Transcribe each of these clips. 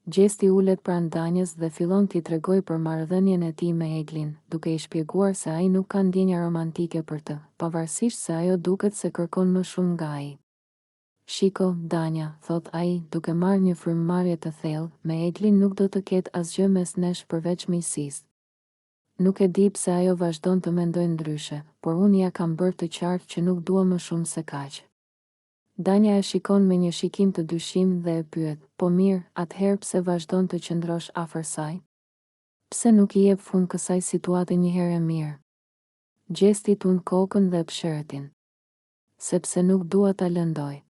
Gjesti ulet pranë Danjës dhe fillon t'i tregoj për marrëdhënien e tij me Eglin, duke i shpjeguar se ai nuk ka ndjenja romantike për të, pavarësisht se ajo duket se kërkon më shumë nga ai. Shiko, Danja, thot ai, duke marrë një frymëmarrje të thellë, me Eglin nuk do të ketë asgjë mes nesh përveç miqësisë. Nuk e di pse ajo vazhdon të mendojë ndryshe, por unë ja kam bërë të qartë që nuk dua më shumë se kaq. Danja e shikon me një shikim të dyshim dhe e pyet, po mirë, atëherë pse vazhdon të qëndrosh afër saj? Pse nuk i jep fund kësaj situate një herë e mirë? Gjesti tund kokën dhe pshërtin. Sepse nuk dua ta lëndoj.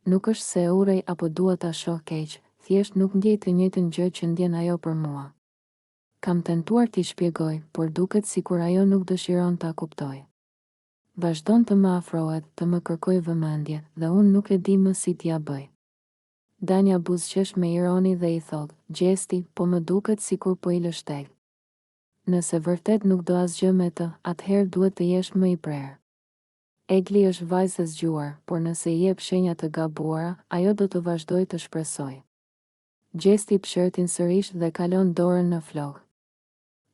Nuk është se urej apo dua ta shoh keq, thjesht nuk ndjej të njëjtën gjë që ndjen ajo për mua. Kam tentuar t'i shpjegoj, por duket sikur ajo nuk dëshiron ta kuptoj. Vazhdon të më afrohet, të më kërkoj vëmendje, dhe unë nuk e di më si t'ja bëj. Danja buzëqesh me ironi dhe i thot, Gjesti, po më duket sikur po i lështek. Nëse vërtet nuk do asgjë me të, atëherë duhet të jesh më i prerë. Egli është vajzë e zgjuar, por nëse i jep shenja të gabuara, ajo do të vazhdoj të shpresoj. Gjesti pshërtin sërish dhe kalon dorën në flokë.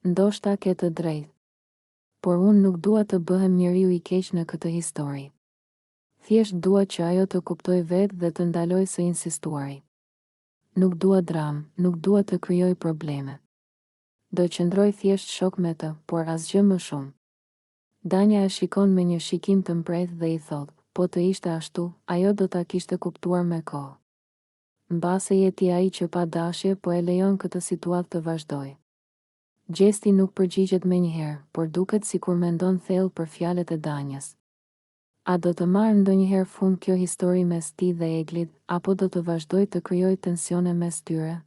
Ndoshta ke të drejtë. Por unë nuk dua të bëhem njeriu i keq në këtë histori. Thjesht dua që ajo të kuptoj vetë dhe të ndaloj së insistuari. Nuk dua dram, nuk dua të krijoj probleme. Do qëndroj thjesht shok me të, por asgjë më shumë. Danja e shikon me një shikim të mprejtë dhe i thot, po të ishte ashtu, ajo do ta kishte kuptuar me kohë. Mbase je ti ai që pa dashje po e lejon këtë situatë të vazhdoj. Gjesti nuk përgjigjet menjëherë, por duket sikur mendon thellë për fjalët e Danjës. A do të marrë ndonjëherë fund kjo histori mes tij dhe Eglit, apo do të vazhdoj të krijoj tensione mes tyre?